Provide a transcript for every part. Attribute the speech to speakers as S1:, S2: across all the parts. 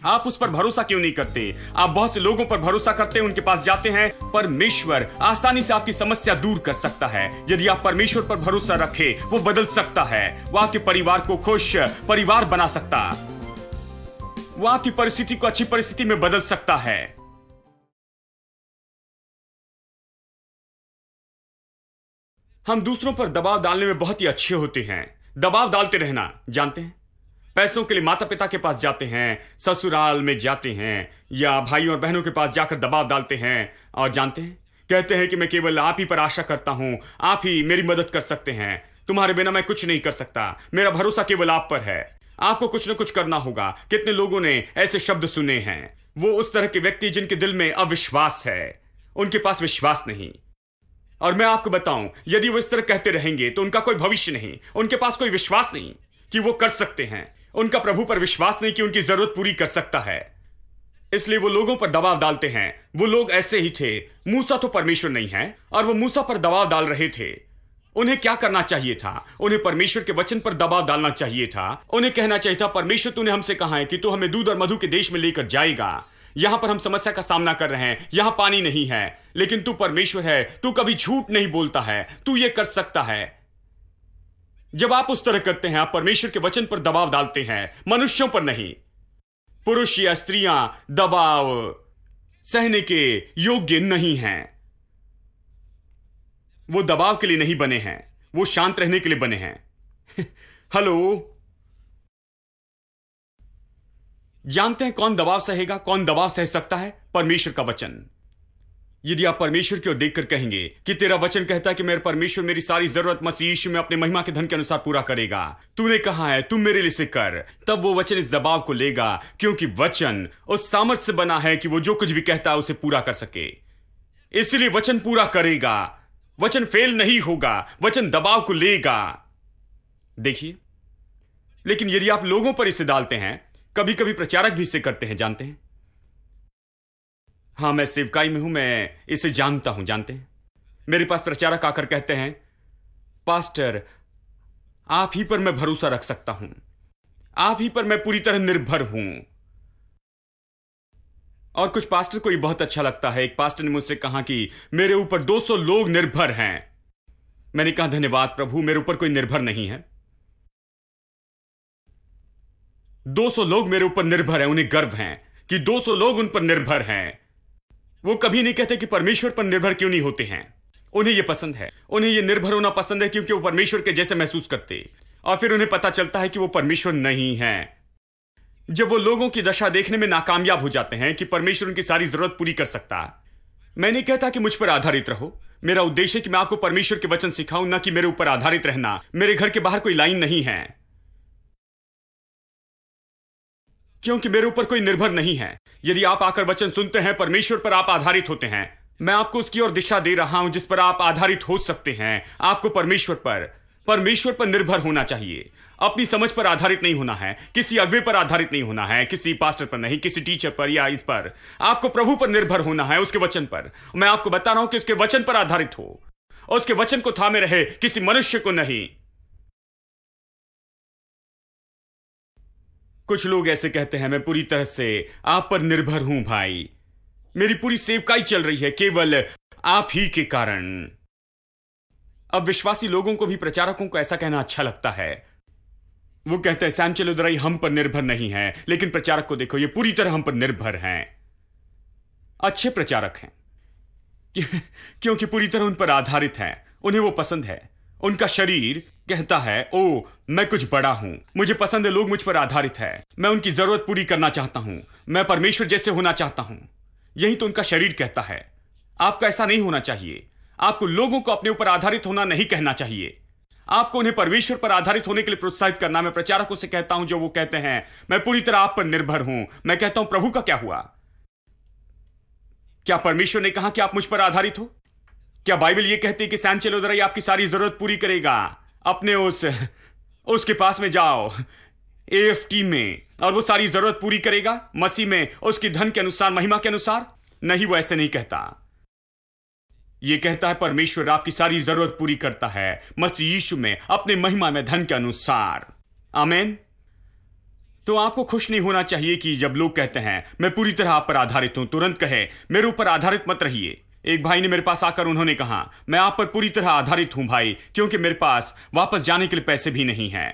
S1: आप उस पर भरोसा क्यों नहीं करते? आप बहुत से लोगों पर भरोसा करते हैं, उनके पास जाते हैं। परमेश्वर आसानी से आपकी समस्या दूर कर सकता है। यदि आप परमेश्वर पर भरोसा रखें, वो बदल सकता है। वो आपके परिवार को खुश परिवार बना सकता, वो आपकी परिस्थिति को अच्छी परिस्थिति में बदल सकता है। हम दूसरों पर दबाव डालने में बहुत ही अच्छे होते हैं। दबाव डालते रहना, जानते हैं, पैसों के लिए माता पिता के पास जाते हैं, ससुराल में जाते हैं, या भाइयों और बहनों के पास जाकर दबाव डालते हैं, और जानते हैं, कहते हैं कि मैं केवल आप ही पर आशा करता हूं, आप ही मेरी मदद कर सकते हैं, तुम्हारे बिना मैं कुछ नहीं कर सकता, मेरा भरोसा केवल आप पर है, आपको कुछ न कुछ करना होगा। कितने लोगों ने ऐसे शब्द सुने हैं? वो उस तरह के व्यक्ति जिनके दिल में अविश्वास है, उनके पास विश्वास नहीं। और मैं आपको बताऊं, यदि वो इस तरह कहते रहेंगे तो उनका कोई भविष्य नहीं, उनके पास कोई विश्वास नहीं कि वो कर सकते हैं, उनका प्रभु पर विश्वास नहीं कि उनकी जरूरत पूरी कर सकता है। इसलिए वो लोगों पर दबाव डालते हैं। वो लोग ऐसे ही थे। मूसा तो परमेश्वर नहीं है, और वो मूसा पर दबाव डाल रहे थे। उन्हें क्या करना चाहिए था? उन्हें परमेश्वर के वचन पर दबाव डालना चाहिए था। उन्हें कहना चाहिए था, परमेश्वर तूने हमसे कहा है कि तू हमें दूध और मधु के देश में लेकर जाएगा। यहां पर हम समस्या का सामना कर रहे हैं, यहां पानी नहीं है, लेकिन तू परमेश्वर है, तू कभी झूठ नहीं बोलता है, तू ये कर सकता है। जब आप उस तरह करते हैं, आप परमेश्वर के वचन पर दबाव डालते हैं, मनुष्यों पर नहीं। पुरुष या स्त्रियां दबाव सहने के योग्य नहीं हैं। वो दबाव के लिए नहीं बने हैं, वो शांत रहने के लिए बने हैं। हेलो, जानते हैं कौन दबाव सहेगा, कौन दबाव सह सकता है? परमेश्वर का वचन। यदि आप परमेश्वर की ओर देखकर कहेंगे कि तेरा वचन कहता है कि मेरे परमेश्वर मेरी सारी जरूरत मसीह यीशु में अपने महिमा के धन के अनुसार पूरा करेगा, तूने कहा है तुम मेरे लिए से कर, तब वो वचन इस दबाव को लेगा, क्योंकि वचन उस सामर्थ से बना है कि वो जो कुछ भी कहता है उसे पूरा कर सके। इसलिए वचन पूरा करेगा, वचन फेल नहीं होगा, वचन दबाव को लेगा। देखिए, लेकिन यदि आप लोगों पर इसे डालते हैं, कभी कभी प्रचारक भी इसे करते हैं, जानते हैं। हां, मैं सेवकाई में हूं, मैं इसे जानता हूं, जानते हैं। मेरे पास प्रचारक आकर कहते हैं, पास्टर आप ही पर मैं भरोसा रख सकता हूं, आप ही पर मैं पूरी तरह निर्भर हूं। और कुछ पास्टर को ये बहुत अच्छा लगता है। एक पास्टर ने मुझसे कहा कि मेरे ऊपर 200 लोग निर्भर हैं। मैंने कहा धन्यवाद प्रभु, मेरे ऊपर कोई निर्भर नहीं है। 200 लोग मेरे ऊपर निर्भर हैं, उन्हें गर्व है कि 200 लोग उन पर निर्भर हैं। वो कभी नहीं कहते कि परमेश्वर पर निर्भर क्यों नहीं होते हैं। उन्हें यह पसंद है, उन्हें यह निर्भर होना पसंद है, क्योंकि वो परमेश्वर के जैसे महसूस करते। और फिर उन्हें पता चलता है कि वो परमेश्वर नहीं है। जब वो लोगों की दशा देखने में नाकामयाब हो जाते हैं कि परमेश्वर उनकी सारी जरूरत पूरी कर सकता। मैं नहीं कहता कि मुझ पर आधारित रहो। मेरा उद्देश्य है कि मैं आपको परमेश्वर के वचन सिखाऊं, ना कि मेरे ऊपर आधारित रहना। मेरे घर के बाहर कोई लाइन नहीं है, क्योंकि मेरे ऊपर कोई निर्भर नहीं है। यदि आप आकर वचन सुनते हैं, परमेश्वर पर आप आधारित होते हैं, मैं आपको उसकी ओर दिशा दे रहा हूं जिस पर आप आधारित हो सकते हैं। आपको परमेश्वर पर निर्भर होना चाहिए। अपनी समझ पर आधारित नहीं होना है, किसी अगुवे पर आधारित नहीं होना है, किसी पास्टर पर नहीं, किसी टीचर पर या इस पर। आपको प्रभु पर निर्भर होना है, उसके वचन पर। मैं आपको बता रहा हूं कि उसके वचन पर आधारित हो, उसके वचन को थामे रहे, किसी मनुष्य को नहीं। कुछ लोग ऐसे कहते हैं, मैं पूरी तरह से आप पर निर्भर हूं भाई, मेरी पूरी सेवकाई चल रही है केवल आप ही के कारण। अब विश्वासी लोगों को भी प्रचारकों को ऐसा कहना अच्छा लगता है। वो कहते हैं सैम चलोदराई हम पर निर्भर नहीं है, लेकिन प्रचारक को देखो, ये पूरी तरह हम पर निर्भर हैं। अच्छे प्रचारक हैं क्योंकि पूरी तरह उन पर आधारित हैं। उन्हें वो पसंद है। उनका शरीर कहता है, ओ मैं कुछ बड़ा हूं, मुझे पसंद है लोग मुझ पर आधारित है, मैं उनकी जरूरत पूरी करना चाहता हूं, मैं परमेश्वर जैसे होना चाहता हूं। यही तो उनका शरीर कहता है। आपका ऐसा नहीं होना चाहिए। आपको लोगों को अपने ऊपर आधारित होना नहीं कहना चाहिए। आपको उन्हें परमेश्वर पर आधारित होने के लिए प्रोत्साहित करना। मैं प्रचारकों से कहता हूं जो वो कहते हैं मैं पूरी तरह आप पर निर्भर हूं, मैं कहता हूं प्रभु का क्या हुआ? क्या परमेश्वर ने कहा कि आप मुझ पर आधारित हो? क्या बाइबल ये कहती है कि सैम चलोदराई आपकी सारी जरूरत पूरी करेगा? अपने उसके पास में जाओ AFT में, और वो सारी जरूरत पूरी करेगा मसीह में, उसकी धन के अनुसार, महिमा के अनुसार? नहीं, वो ऐसे नहीं कहता। ये कहता है परमेश्वर आपकी सारी जरूरत पूरी करता है मसीह यीशु में, अपने महिमा में, धन के अनुसार। आमीन। तो आपको खुश नहीं होना चाहिए कि जब लोग कहते हैं मैं पूरी तरह आप पर आधारित हूं, तुरंत कहे मेरे ऊपर आधारित मत रहिए। एक भाई ने मेरे पास आकर उन्होंने कहा मैं आप पर पूरी तरह आधारित हूं भाई, क्योंकि मेरे पास वापस जाने के लिए पैसे भी नहीं हैं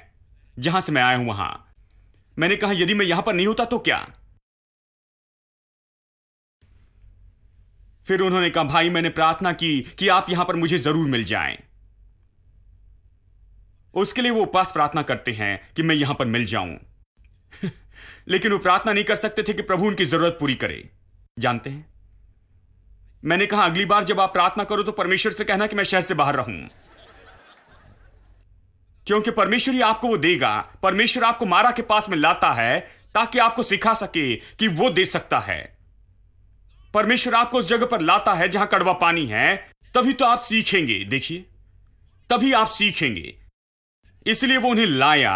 S1: जहां से मैं आया हूं वहां। मैंने कहा यदि मैं यहां पर नहीं होता तो क्या? फिर उन्होंने कहा भाई मैंने प्रार्थना की कि आप यहां पर मुझे जरूर मिल जाएं। उसके लिए वो उपवास प्रार्थना करते हैं कि मैं यहां पर मिल जाऊं लेकिन वो प्रार्थना नहीं कर सकते थे कि प्रभु उनकी जरूरत पूरी करे। जानते हैं, मैंने कहा अगली बार जब आप प्रार्थना करो तो परमेश्वर से कहना कि मैं शहर से बाहर रहूं, क्योंकि परमेश्वर ही आपको वो देगा। परमेश्वर आपको मारा के पास में लाता है ताकि आपको सिखा सके कि वो दे सकता है। परमेश्वर आपको उस जगह पर लाता है जहां कड़वा पानी है, तभी तो आप सीखेंगे। देखिए, तभी आप सीखेंगे। इसलिए वो उन्हें लाया।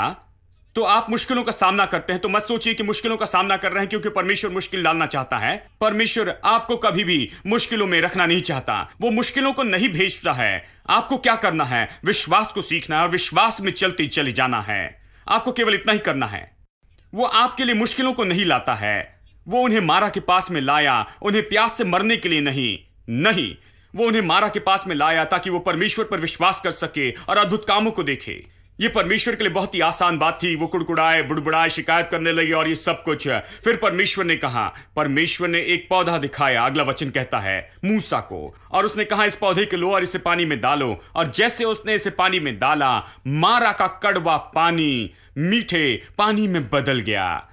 S1: तो आप मुश्किलों का सामना करते हैं तो मत सोचिए कि मुश्किलों का सामना कर रहे हैं क्योंकि परमेश्वर मुश्किल डालना चाहता है। परमेश्वर आपको कभी भी मुश्किलों में रखना नहीं चाहता, वो मुश्किलों को नहीं भेजता है। आपको क्या करना है? विश्वास को सीखना है और विश्वास में चलते चले जाना है। आपको केवल इतना ही करना है। वो आपके लिए मुश्किलों को नहीं लाता है। वो उन्हें मारा के पास में लाया, उन्हें प्यास से मरने के लिए नहीं, वो उन्हें मारा के पास में लाया ताकि वो परमेश्वर पर विश्वास कर सके और अद्भुत कामों को देखे। ये परमेश्वर के लिए बहुत ही आसान बात थी। वो कुड़कुड़ाए, बुड़बुड़ाए, शिकायत करने लगे और ये सब कुछ। फिर परमेश्वर ने कहा, परमेश्वर ने एक पौधा दिखाया। अगला वचन कहता है मूसा को, और उसने कहा इस पौधे को लो और इसे पानी में डालो। और जैसे उसने इसे पानी में डाला, मारा का कड़वा पानी मीठे पानी में बदल गया।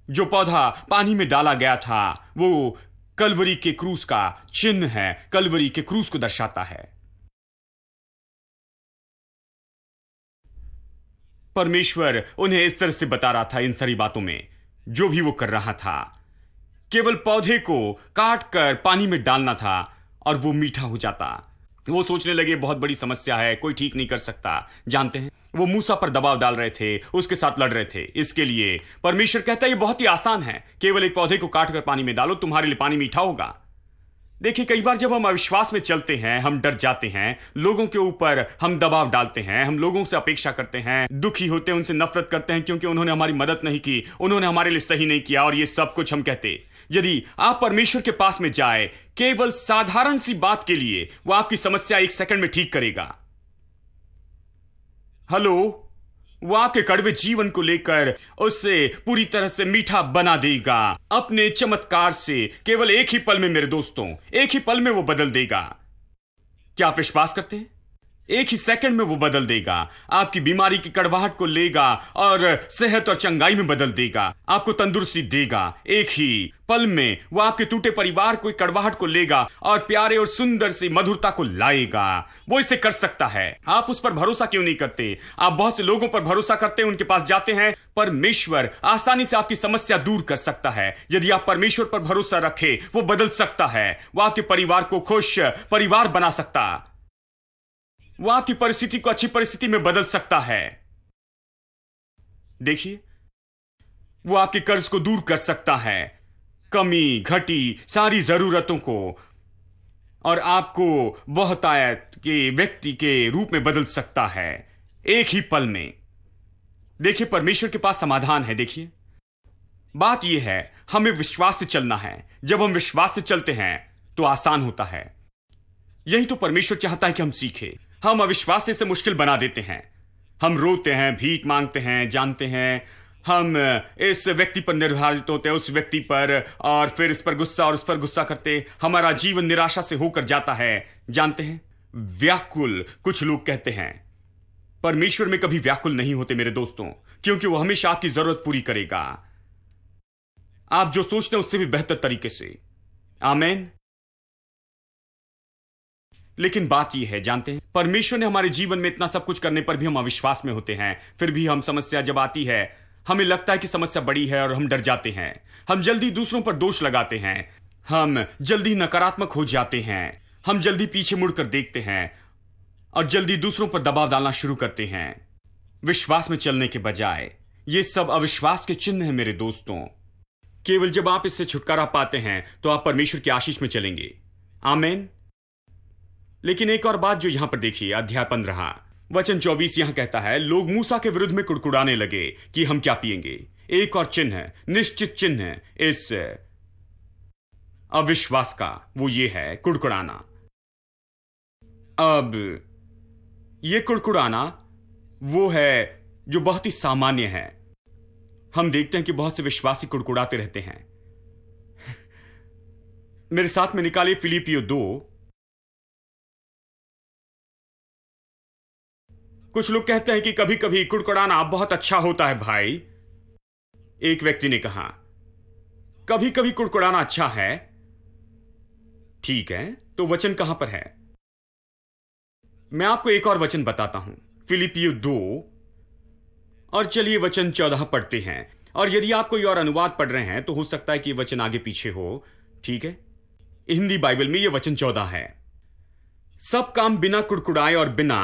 S1: जो पौधा पानी में डाला गया था वो कलवरी के क्रूस का चिन्ह है, कलवरी के क्रूस को दर्शाता है। परमेश्वर उन्हें इस तरह से बता रहा था इन सारी बातों में, जो भी वो कर रहा था केवल पौधे को काट कर पानी में डालना था और वो मीठा हो जाता। वो सोचने लगे बहुत बड़ी समस्या है, कोई ठीक नहीं कर सकता। जानते हैं, वो मूसा पर दबाव डाल रहे थे, उसके साथ लड़ रहे थे। इसके लिए परमेश्वर कहता है ये बहुत ही आसान है, केवल एक पौधे को काट कर पानी में डालो, तुम्हारे लिए पानी मीठा होगा। देखिए, कई बार जब हम अविश्वास में चलते हैं, हम डर जाते हैं, लोगों के ऊपर हम दबाव डालते हैं, हम लोगों से अपेक्षा करते हैं, दुखी होते हैं, उनसे नफरत करते हैं क्योंकि उन्होंने हमारी मदद नहीं की, उन्होंने हमारे लिए सही नहीं किया, और ये सब कुछ हम कहते। यदि आप परमेश्वर के पास में जाए केवल साधारण सी बात के लिए, वो आपकी समस्या 1 सेकंड में ठीक करेगा। हेलो, वो आपके कड़वे जीवन को लेकर उसे पूरी तरह से मीठा बना देगा अपने चमत्कार से। केवल एक ही पल में मेरे दोस्तों, एक ही पल में वो बदल देगा। क्या आप विश्वास करते हैं? एक ही सेकंड में वो बदल देगा। आपकी बीमारी की कड़वाहट को लेगा और सेहत और चंगाई में बदल देगा, आपको तंदुरुस्ती देगा। एक ही पल में वो आपके टूटे परिवार को कड़वाहट को लेगा और प्यारे और सुंदर सी मधुरता को लाएगा। वो इसे कर सकता है। आप उस पर भरोसा क्यों नहीं करते? आप बहुत से लोगों पर भरोसा करते हैं, उनके पास जाते हैं। परमेश्वर आसानी से आपकी समस्या दूर कर सकता है। यदि आप परमेश्वर पर भरोसा रखें, वो बदल सकता है। वो आपके परिवार को खुश परिवार बना सकता, वो आपकी परिस्थिति को अच्छी परिस्थिति में बदल सकता है। देखिए, वो आपके कर्ज को दूर कर सकता है, कमी घटी सारी जरूरतों को, और आपको बहुतायत के व्यक्ति के रूप में बदल सकता है एक ही पल में। देखिए, परमेश्वर के पास समाधान है। देखिए, बात यह है हमें विश्वास से चलना है। जब हम विश्वास से चलते हैं तो आसान होता है। यही तो परमेश्वर चाहता है कि हम सीखें। हम अविश्वास से इसे मुश्किल बना देते हैं। हम रोते हैं, भीख मांगते हैं। जानते हैं, हम इस व्यक्ति पर निर्धारित होते हैं, उस व्यक्ति पर, और फिर इस पर गुस्सा और उस पर गुस्सा करते हमारा जीवन निराशा से होकर जाता है। जानते हैं, व्याकुल कुछ लोग कहते हैं। परमेश्वर में कभी व्याकुल नहीं होते मेरे दोस्तों, क्योंकि वो हमेशा आपकी जरूरत पूरी करेगा, आप जो सोचते हैं उससे भी बेहतर तरीके से। आमीन। लेकिन बात यह है, जानते हैं, परमेश्वर ने हमारे जीवन में इतना सब कुछ करने पर भी हम अविश्वास में होते हैं। फिर भी हम समस्या जब आती है, हमें लगता है कि समस्या बड़ी है और हम डर जाते हैं। हम जल्दी दूसरों पर दोष लगाते हैं, हम जल्दी नकारात्मक हो जाते हैं, हम जल्दी पीछे मुड़कर देखते हैं और जल्दी दूसरों पर दबाव डालना शुरू करते हैं विश्वास में चलने के बजाय। ये सब अविश्वास के चिन्ह हैं मेरे दोस्तों। केवल जब आप इससे छुटकारा पाते हैं तो आप परमेश्वर की आशीष में चलेंगे। आमीन। लेकिन एक और बात जो यहां पर देखिए, अध्याय 15, वचन 24 यहां कहता है, लोग मूसा के विरुद्ध में कुड़कुड़ाने लगे कि हम क्या पिएंगे। एक और चिन्ह है, निश्चित चिन्ह है इस अविश्वास का, वो ये है कुड़कुड़ाना। अब ये कुड़कुड़ाना वो है जो बहुत ही सामान्य है। हम देखते हैं कि बहुत से विश्वासी कुड़कुड़ाते रहते हैं। मेरे साथ में निकालिए फिलिपियो 2। कुछ लोग कहते हैं कि कभी कभी कुड़कुड़ाना बहुत अच्छा होता है भाई। एक व्यक्ति ने कहा, कभी कभी कुड़कुड़ाना अच्छा है। ठीक है, तो वचन कहां पर है? मैं आपको एक और वचन बताता हूं, फिलिपियो 2 और चलिए वचन 14 पढ़ते हैं। और यदि आप कोई और अनुवाद पढ़ रहे हैं तो हो सकता है कि वचन आगे पीछे हो। ठीक है, हिंदी बाइबल में यह वचन 14 है। सब काम बिना कुड़कुड़ाए और बिना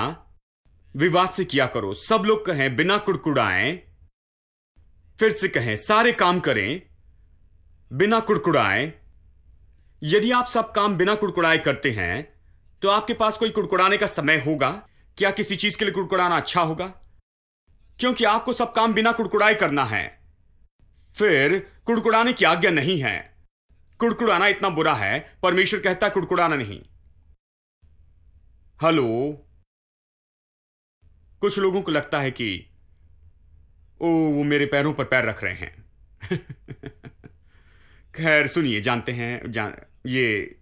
S1: विवाद से किया करो। सब लोग कहें बिना कुड़कुड़ाए। फिर से कहें, सारे काम करें बिना कुड़कुड़ाए। यदि आप सब काम बिना कुड़कुड़ाए करते हैं तो आपके पास कोई कुड़कुड़ाने का समय होगा क्या? किसी चीज के लिए कुड़कुड़ाना अच्छा होगा? क्योंकि आपको सब काम बिना कुड़कुड़ाए करना है। फिर कुड़कुड़ाने की आज्ञा नहीं है। कुड़कुड़ाना इतना बुरा है, परमेश्वर कहता है कुड़कुड़ाना नहीं। हेलो, कुछ लोगों को लगता है कि वो मेरे पैरों पर पैर रख रहे हैं। खैर सुनिए, जानते हैं ये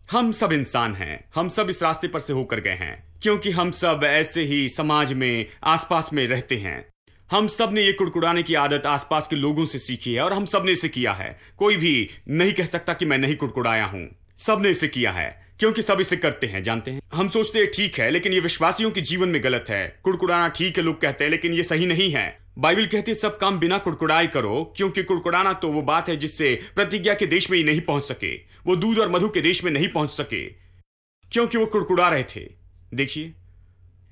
S1: हम सब इंसान हैं। हम सब इस रास्ते पर से होकर गए हैं, क्योंकि हम सब ऐसे ही समाज में आसपास में रहते हैं। हम सब ने ये कुड़कुड़ाने की आदत आसपास के लोगों से सीखी है और हम सब ने इसे किया है। कोई भी नहीं कह सकता कि मैं नहीं कुड़कुड़ाया हूं। सब ने इसे किया है, क्योंकि सब इसे करते हैं। जानते हैं, हम सोचते हैं ठीक है, लेकिन ये विश्वासियों के जीवन में गलत है। कुड़कुड़ाना ठीक है लोग कहते हैं, लेकिन ये सही नहीं है। बाइबल कहती है सब काम बिना कुड़कुड़ाए करो, क्योंकि कुड़कुड़ाना तो वो बात है जिससे प्रतिज्ञा के देश में ही नहीं पहुंच सके, वो दूध और मधु के देश में नहीं पहुंच सके, क्योंकि वो कुड़कुड़ा रहे थे। देखिए,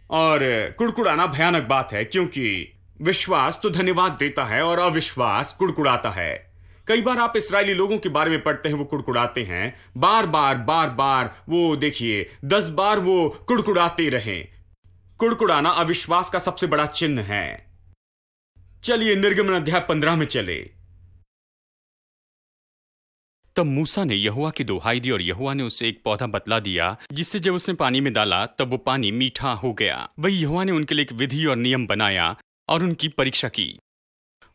S1: और कुड़कुड़ाना भयानक बात है, क्योंकि विश्वास तो धन्यवाद देता है और अविश्वास कुड़कुड़ाता है। कई बार आप इस्राएली लोगों के बारे में पढ़ते हैं, वो कुड़कुड़ाते हैं बार बार। वो देखिए 10 बार वो कुड़कुड़ाते रहे। कुड़कुड़ाना अविश्वास का सबसे बड़ा चिन्ह है। चलिए निर्गमन अध्याय 15 में चले।
S2: तब मूसा ने यहोवा की दुहाई दी और यहोवा ने उसे एक पौधा बतला दिया, जिससे जब उसने पानी में डाला तब वो पानी मीठा हो गया। वही यहोवा ने उनके लिए एक विधि और नियम बनाया और उनकी परीक्षा की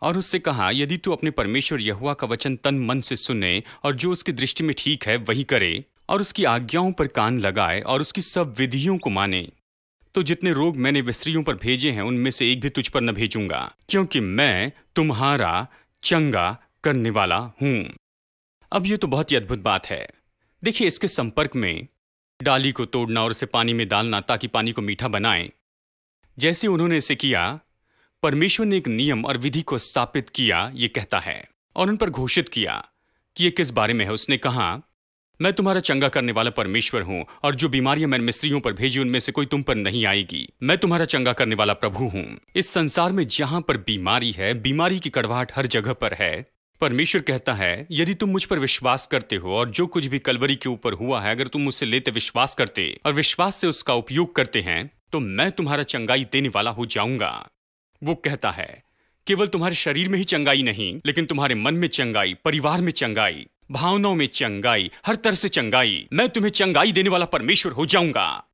S2: और उससे कहा, यदि तू अपने परमेश्वर यहोवा का वचन तन मन से सुने और जो उसकी दृष्टि में ठीक है वही करे और उसकी आज्ञाओं पर कान लगाए और उसकी सब विधियों को माने, तो जितने रोग मैंने मिस्रियों पर भेजे हैं उनमें से एक भी तुझ पर न भेजूंगा, क्योंकि मैं तुम्हारा चंगा करने वाला हूं। अब ये तो बहुत ही अद्भुत बात है। देखिए, इसके संपर्क में डाली को तोड़ना और उसे पानी में डालना ताकि पानी को मीठा बनाए। जैसे उन्होंने इसे किया, परमेश्वर ने एक नियम और विधि को स्थापित किया, ये कहता है, और उन पर घोषित किया कि ये किस बारे में है। उसने कहा, मैं तुम्हारा चंगा करने वाला परमेश्वर हूं और जो बीमारियां मैंने मिस्रियों पर भेजी उनमें से कोई तुम पर नहीं आएगी। मैं तुम्हारा चंगा करने वाला प्रभु हूं। इस संसार में जहां पर बीमारी है, बीमारी की कड़वाहट हर जगह पर है। परमेश्वर कहता है, यदि तुम मुझ पर विश्वास करते हो और जो कुछ भी कलवरी के ऊपर हुआ है, अगर तुम मुझसे लेते विश्वास करते और विश्वास से उसका उपयोग करते हैं, तो मैं तुम्हारा चंगाई देने वाला हो जाऊंगा। वो कहता है, केवल तुम्हारे शरीर में ही चंगाई नहीं, लेकिन तुम्हारे मन में चंगाई, परिवार में चंगाई, भावनाओं में चंगाई, हर तरह से चंगाई। मैं तुम्हें चंगाई देने वाला परमेश्वर हो जाऊंगा।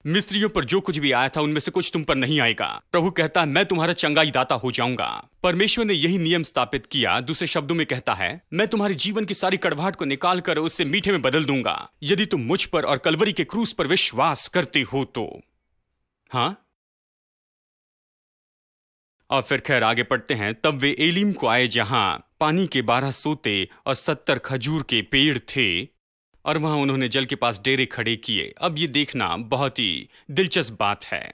S2: मिस्रियों पर जो कुछ भी आया था उनमें से कुछ तुम पर नहीं आएगा। प्रभु कहता है, मैं तुम्हारा चंगाई दाता हो जाऊंगा। परमेश्वर ने यही नियम स्थापित किया। दूसरे शब्दों में कहता है, मैं तुम्हारे जीवन की सारी कड़वाहट को निकाल कर उससे मीठे में बदल दूंगा, यदि तुम मुझ पर और कलवरी के क्रूस पर विश्वास करते हो तो। हाँ, और फिर खैर आगे पढ़ते हैं। तब वे एलीम को आए, जहां पानी के 12 सोते और 70 खजूर के पेड़ थे, और वहां उन्होंने जल के पास डेरे खड़े किए। अब ये देखना बहुत ही दिलचस्प बात है।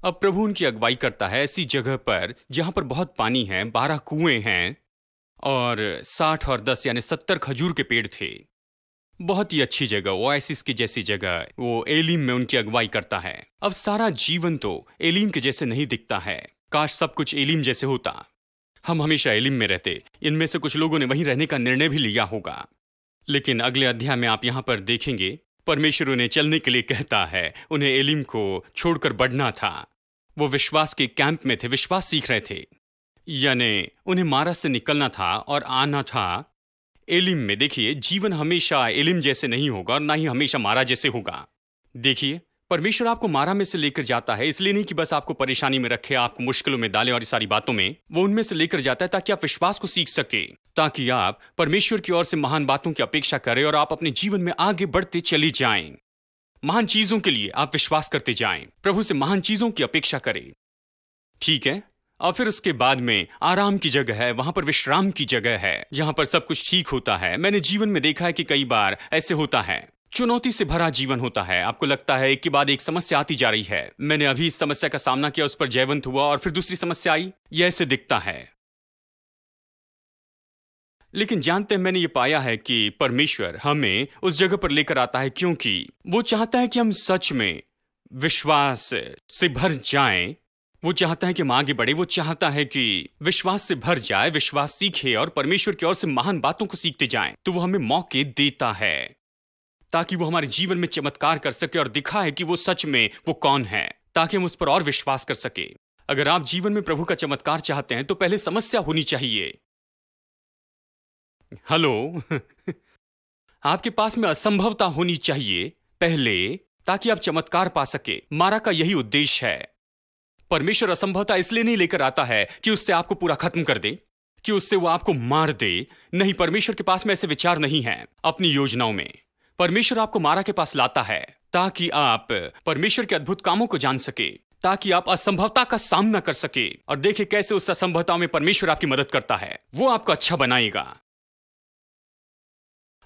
S2: अब प्रभु उनकी अगुवाई करता है ऐसी जगह पर जहां पर बहुत पानी है, 12 कुएं हैं और 60 और 10 यानी 70 खजूर के पेड़ थे। बहुत ही अच्छी जगह, ओएसिस की जैसी जगह। वो एलीम में उनकी अगुवाई करता है। अब सारा जीवन तो एलीम के जैसे नहीं दिखता है। काश सब कुछ एलीम जैसे होता। हम हमेशा एलीम में रहते। इनमें से कुछ लोगों ने वहीं रहने का निर्णय भी लिया होगा। लेकिन अगले अध्याय में आप यहां पर देखेंगे परमेश्वर उन्हें चलने के लिए कहता है। उन्हें एलिम को छोड़कर बढ़ना था। वो विश्वास के कैंप में थे, विश्वास सीख रहे थे, यानी उन्हें मारा से निकलना था और आना था एलिम में। देखिए, जीवन हमेशा एलिम जैसे नहीं होगा और ना ही हमेशा मारा जैसे होगा। देखिए, परमेश्वर आपको मारा में से लेकर जाता है, इसलिए नहीं कि बस आपको परेशानी में रखे, आपको मुश्किलों में डाले और इस सारी बातों में। वो उनमें से लेकर जाता है ताकि आप विश्वास को सीख सके, ताकि आप परमेश्वर की ओर से महान बातों की अपेक्षा करें और आप अपने जीवन में आगे बढ़ते चले जाएं। महान चीजों के लिए आप विश्वास करते जाएं, प्रभु से महान चीजों की अपेक्षा करें। ठीक है? और फिर उसके बाद में आराम की जगह है, वहां पर विश्राम की जगह है, जहां पर सब कुछ ठीक होता है। मैंने जीवन में देखा है कि कई बार ऐसे होता है, चुनौती से भरा जीवन होता है। आपको लगता है एक के बाद एक समस्या आती जा रही है। मैंने अभी इस समस्या का सामना किया, उस पर जयवंत हुआ, और फिर दूसरी समस्या आई। यह ऐसे दिखता है। लेकिन जानते हैं, मैंने ये पाया है कि परमेश्वर हमें उस जगह पर लेकर आता है क्योंकि वो चाहता है कि हम सच में विश्वास से भर जाएं। वो चाहता है कि हम आगे बढ़े। वो चाहता है कि विश्वास से भर जाए, विश्वास सीखे और परमेश्वर की ओर से महान बातों को सीखते जाएं। तो वो हमें मौके देता है ताकि वो हमारे जीवन में चमत्कार कर सके और दिखाए कि वो सच में वो कौन है, ताकि हम उस पर और विश्वास कर सके। अगर आप जीवन में प्रभु का चमत्कार चाहते हैं तो पहले समस्या होनी चाहिए। हेलो आपके पास में असंभवता होनी चाहिए पहले, ताकि आप चमत्कार पा सके। मारा का यही उद्देश्य है। परमेश्वर असंभवता इसलिए नहीं लेकर आता है कि उससे आपको पूरा खत्म कर दे, कि उससे वो आपको मार दे। नहीं, परमेश्वर के पास में ऐसे विचार नहीं है अपनी योजनाओं में। परमेश्वर आपको मारा के पास लाता है ताकि आप परमेश्वर के अद्भुत कामों को जान सके, ताकि आप असंभवता का सामना कर सके और देखे कैसे उस असंभवता में परमेश्वर आपकी मदद करता है। वो आपको अच्छा बनाएगा।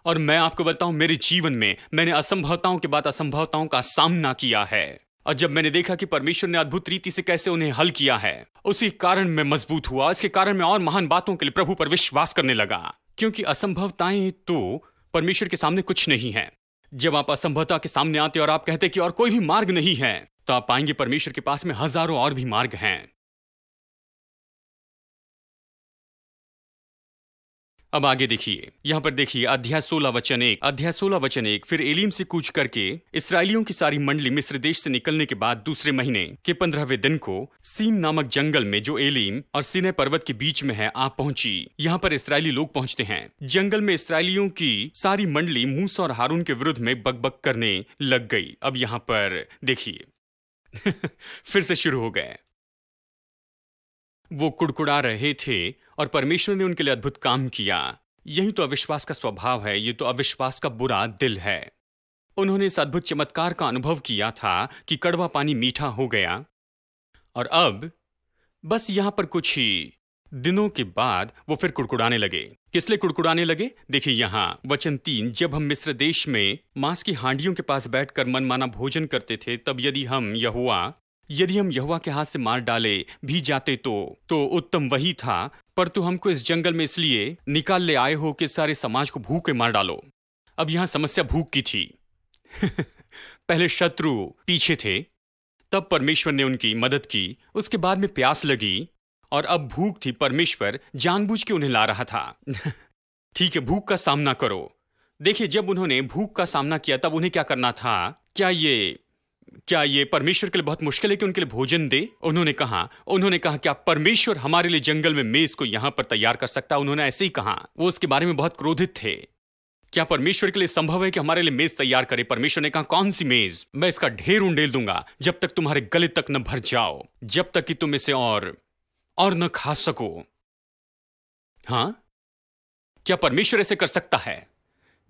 S2: और मैं आपको बताऊं, मेरे जीवन में मैंने असंभवताओं के बाद असंभवताओं का सामना किया है, और जब मैंने देखा कि परमेश्वर ने अद्भुत रीति से कैसे उन्हें हल किया है, उसी कारण मैं मजबूत हुआ। इसके कारण मैं और महान बातों के लिए प्रभु पर विश्वास करने लगा, क्योंकि असंभवताएं तो परमेश्वर के सामने कुछ नहीं है। जब आप असंभवता के सामने आते और आप कहते कि और कोई भी मार्ग नहीं है, तो आप पाएंगे परमेश्वर के पास में हजारों और भी मार्ग हैं। अब आगे देखिए, यहां पर देखिए अध्याय 16 वचन 1। फिर एलीम से कूच करके इस्राएलियों की सारी मंडली मिस्र देश से निकलने के बाद दूसरे महीने के 15वें दिन को सीन नामक जंगल में, जो एलीम और सीनै पर्वत के बीच में है, आ पहुंची। यहां पर इस्राएली लोग पहुंचते हैं। जंगल में इस्राएलियों की सारी मंडली मूसा और हारून के विरुद्ध में बकबक करने लग गई। अब यहां पर देखिए फिर से शुरू हो गए। वो कुड़कुड़ा रहे थे और परमेश्वर ने उनके लिए अद्भुत काम किया। यही तो अविश्वास का स्वभाव है। ये तो अविश्वास का बुरा दिल है। उन्होंने इस अद्भुत चमत्कार का अनुभव किया था कि कड़वा पानी मीठा हो गया, और अब बस यहां पर कुछ ही दिनों के बाद वो फिर कुड़कुड़ाने लगे। किस लिए कुड़कुड़ाने लगे? देखिए यहां वचन 3, जब हम मिस्र देश में मांस की हांडियों के पास बैठकर मनमाना भोजन करते थे, तब यदि हम यहोवा के हाथ से मार डाले भी जाते तो उत्तम वही था। पर तू हमको इस जंगल में इसलिए निकाल ले आए हो कि सारे समाज को भूख के मार डालो। अब यहां समस्या भूख की थी पहले शत्रु पीछे थे, तब परमेश्वर ने उनकी मदद की। उसके बाद में प्यास लगी और अब भूख थी। परमेश्वर जानबूझ के उन्हें ला रहा था ठीक है, भूख का सामना करो। देखिए, जब उन्होंने भूख का सामना किया तब उन्हें क्या करना था? क्या ये परमेश्वर के लिए बहुत मुश्किल है कि उनके लिए भोजन दे? उन्होंने कहा क्या परमेश्वर हमारे लिए जंगल में मेज को यहां पर तैयार कर सकता है? उन्होंने ऐसे ही कहा। वो उसके बारे में बहुत क्रोधित थे। क्या परमेश्वर के लिए संभव है कि हमारे लिए मेज तैयार करे? परमेश्वर ने कहा, कौन सी मेज? मैं इसका ढेर उंडेल दूंगा जब तक तुम्हारे गले तक न भर जाओ, जब तक कि तुम इसे और न खा सको। हां, क्या परमेश्वर ऐसे कर सकता है?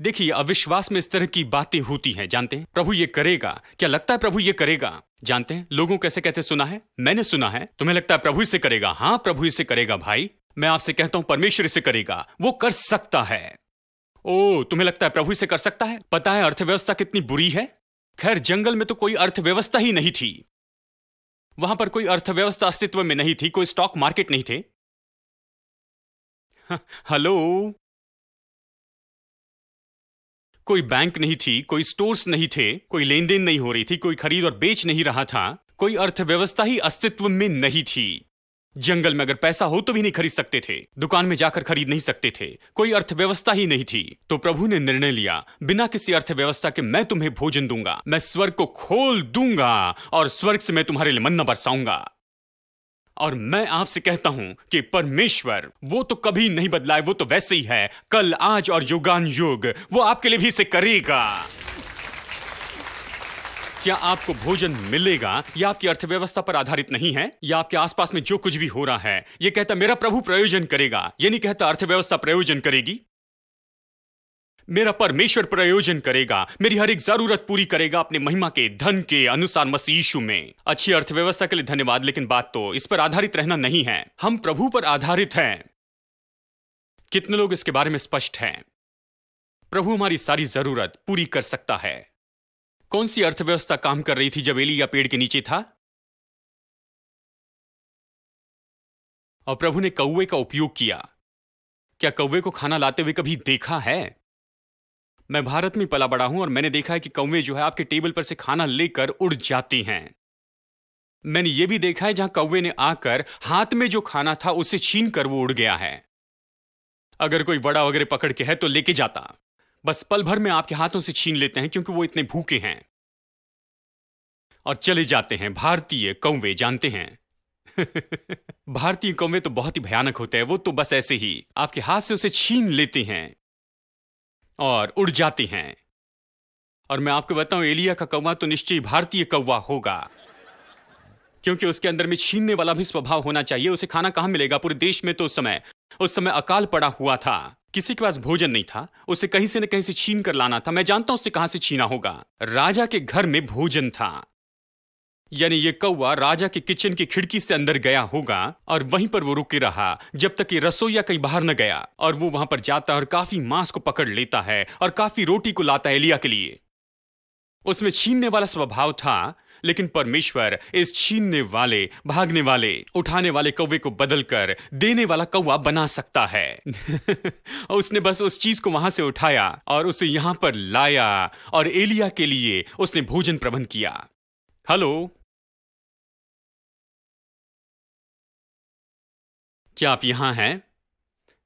S2: देखिए, अविश्वास में इस तरह की बातें होती हैं। जानते हैं प्रभु ये करेगा? क्या लगता है प्रभु ये करेगा? जानते हैं लोगों कैसे कहते, सुना है, मैंने सुना है। तुम्हें लगता है प्रभु इसे करेगा? हां, प्रभु इसे करेगा। भाई, मैं आपसे कहता हूं परमेश्वर इसे करेगा। वो कर सकता है। ओ, तुम्हें लगता है प्रभु इसे कर सकता है? पता है अर्थव्यवस्था कितनी बुरी है? खैर, जंगल में तो कोई अर्थव्यवस्था ही नहीं थी। वहां पर कोई अर्थव्यवस्था अस्तित्व में नहीं थी। कोई स्टॉक मार्केट नहीं थे। हेलो, कोई बैंक नहीं थी, कोई स्टोर्स नहीं थे, कोई लेन देन नहीं हो रही थी, कोई खरीद और बेच नहीं रहा था। कोई अर्थव्यवस्था ही अस्तित्व में नहीं थी। जंगल में अगर पैसा हो तो भी नहीं खरीद सकते थे, दुकान में जाकर खरीद नहीं सकते थे, कोई अर्थव्यवस्था ही नहीं थी। तो प्रभु ने निर्णय लिया, बिना किसी अर्थव्यवस्था के मैं तुम्हें भोजन दूंगा, मैं स्वर्ग को खोल दूंगा और स्वर्ग से मैं तुम्हारे लिए मन्ना बरसाऊंगा। और मैं आपसे कहता हूं कि परमेश्वर वो तो कभी नहीं बदला है, वो तो वैसे ही है, कल, आज और युगान युग, वो आपके लिए भी इसे करेगा। क्या आपको भोजन मिलेगा? यह आपकी अर्थव्यवस्था पर आधारित नहीं है, या आपके आसपास में जो कुछ भी हो रहा है यह कहता मेरा प्रभु प्रयोजन करेगा। यह नहीं कहता अर्थव्यवस्था प्रयोजन करेगी। मेरा परमेश्वर प्रयोजन करेगा, मेरी हर एक जरूरत पूरी करेगा अपने महिमा के धन के अनुसार मसीह यीशु में। अच्छी अर्थव्यवस्था के लिए धन्यवाद, लेकिन बात तो इस पर आधारित रहना नहीं है, हम प्रभु पर आधारित हैं। कितने लोग इसके बारे में स्पष्ट हैं? प्रभु हमारी सारी जरूरत पूरी कर सकता है। कौन सी अर्थव्यवस्था काम कर रही थी जब एलिया पेड़ के नीचे था? और प्रभु ने कौवे का उपयोग किया। क्या कौवे को खाना लाते हुए कभी देखा है? मैं भारत में पला बड़ा हूं और मैंने देखा है कि कौवे जो है आपके टेबल पर से खाना लेकर उड़ जाती हैं। मैंने यह भी देखा है जहां कौवे ने आकर हाथ में जो खाना था उसे छीन कर वो उड़ गया है। अगर कोई वड़ा वगैरह पकड़ के है तो लेके जाता, बस पल भर में आपके हाथों से छीन लेते हैं क्योंकि वो इतने भूखे हैं और चले जाते हैं। भारतीय कौवे जानते हैं भारतीय कौवे तो बहुत ही भयानक होते हैं। वो तो बस ऐसे ही आपके हाथ से उसे छीन लेते हैं और उड़ जाते हैं। और मैं आपको बताऊं, एलिया का कौवा तो निश्चय भारतीय कौवा होगा, क्योंकि उसके अंदर में छीनने वाला भी स्वभाव होना चाहिए। उसे खाना कहां मिलेगा? पूरे देश में तो उस समय अकाल पड़ा हुआ था, किसी के पास भोजन नहीं था, उसे कहीं से न कहीं से छीन कर लाना था। मैं जानता हूं उससे कहां से छीना होगा। राजा के घर में भोजन था, यानी ये कौवा राजा के किचन की खिड़की से अंदर गया होगा और वहीं पर वो रुके रहा जब तक कि रसोईया कहीं बाहर न गया। और वो वहां पर जाता है और काफी मांस को पकड़ लेता है और काफी रोटी को लाता है एलिया के लिए। उसमें छीनने वाला स्वभाव था, लेकिन परमेश्वर इस छीनने वाले, भागने वाले, उठाने वाले कौवे को बदलकर देने वाला कौवा बना सकता है और उसने बस उस चीज को वहां से उठाया और उसे यहां पर लाया और एलिया के लिए उसने भोजन प्रबंध किया। हेलो, क्या आप यहां हैं?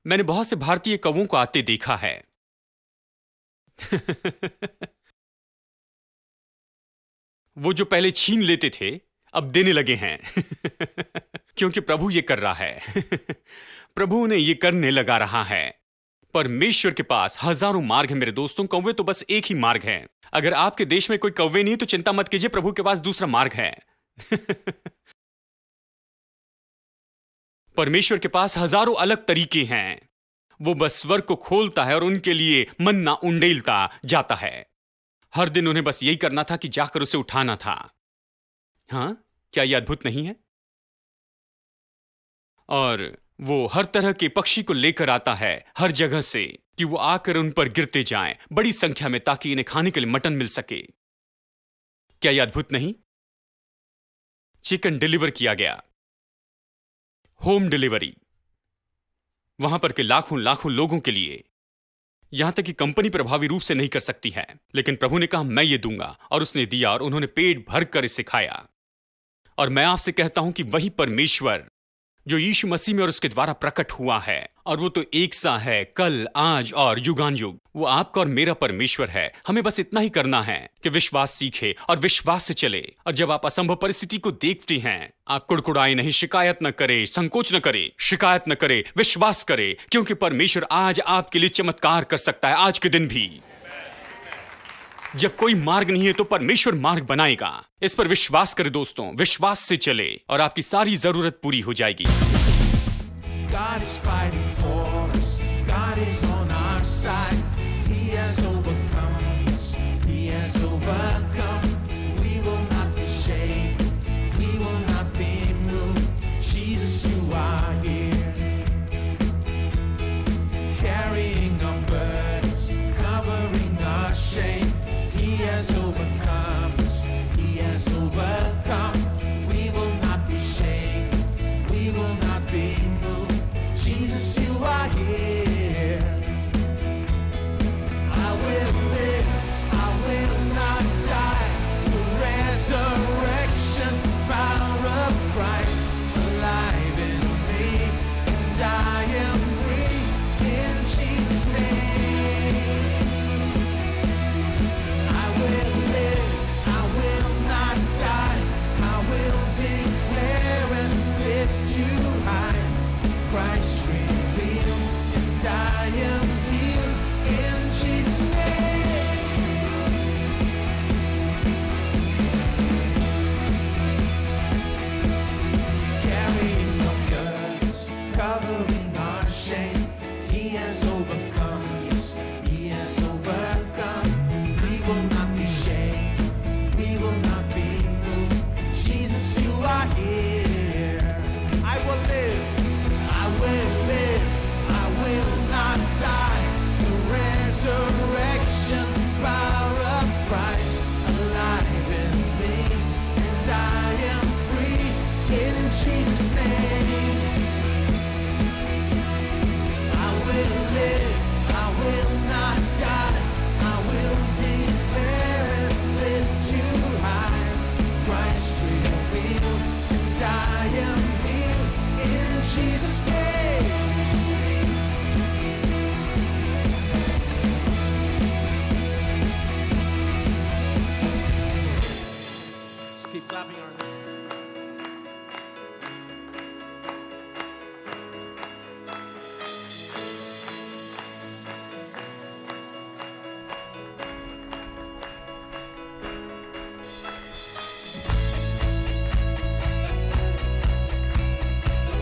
S2: मैंने बहुत से भारतीय कौवों को आते देखा है वो जो पहले छीन लेते थे अब देने लगे हैं क्योंकि प्रभु ये कर रहा है प्रभु ने ये करने लगा रहा है। परमेश्वर के पास हजारों मार्ग हैं मेरे दोस्तों, कौवे तो बस एक ही मार्ग है। अगर आपके देश में कोई कौवे नहीं तो चिंता मत कीजिए, प्रभु के पास दूसरा मार्ग है परमेश्वर के पास हजारों अलग तरीके हैं। वो बस स्वर्ग को खोलता है और उनके लिए मन्ना उंडेलता जाता है। हर दिन उन्हें बस यही करना था कि जाकर उसे उठाना था। हां, क्या यह अद्भुत नहीं है? और वो हर तरह के पक्षी को लेकर आता है हर जगह से कि वो आकर उन पर गिरते जाएं बड़ी संख्या में, ताकि इन्हें खाने के लिए मटन मिल सके। क्या यह अद्भुत नहीं? चिकन डिलीवर किया गया, होम डिलीवरी, वहां पर के लाखों लाखों लोगों के लिए। यहां तक कि कंपनी प्रभावी रूप से नहीं कर सकती है, लेकिन प्रभु ने कहा मैं ये दूंगा, और उसने दिया और उन्होंने पेट भर कर इसे खाया। और मैं आपसे कहता हूं कि वही परमेश्वर जो यीशु मसीह में और उसके द्वारा प्रकट हुआ है, और वो तो एक सा है कल, आज और युगान युग, वो आपका और मेरा परमेश्वर है। हमें बस इतना ही करना है कि विश्वास सीखे और विश्वास से चले। और जब आप असंभव परिस्थिति को देखते हैं, आप कुड़कुड़ाए नहीं, शिकायत न करे, संकोच न करे, शिकायत न करे, विश्वास करे, क्योंकि परमेश्वर आज आपके लिए चमत्कार कर सकता है। आज के दिन भी जब कोई मार्ग नहीं है तो परमेश्वर मार्ग बनाएगा। इस पर विश्वास करें दोस्तों, विश्वास से चले और आपकी सारी जरूरत पूरी हो जाएगी। God is fighting for us. God is on our side. He has overcome us. He has overcome. We will not be shaken. We will not be moved. Jesus, you are here, carrying our burdens, covering our shame. He has overcome us. He has overcome. We will not be shaken. We will not be moved. Jesus, you are here. I will live. I will not die.
S3: not be moved. Jesus, you are here. I will live, I will live, I will not die. The resurrection power of Christ alive in me, and I am free in Jesus' name. I will live, I will not die. I will declare and live too high. Christ revealed, and I am healed in Jesus' name. Let's keep clapping our hands.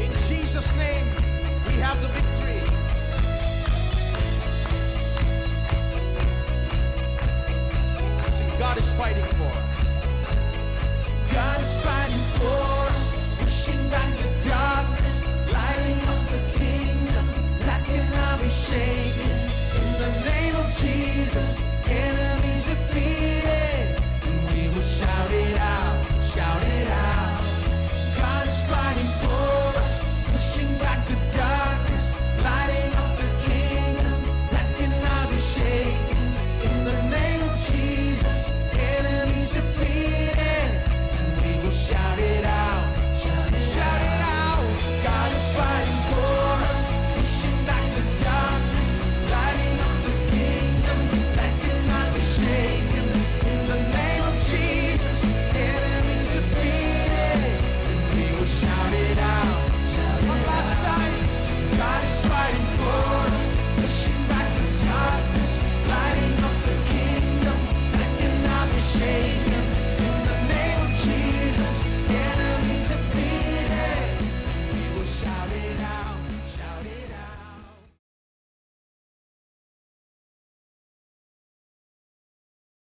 S3: In Jesus' name, we have the victory. Sing, God is fighting for us. God is fighting for us, pushing back the darkness, lighting up the kingdom that cannot be shaken. In the name of Jesus,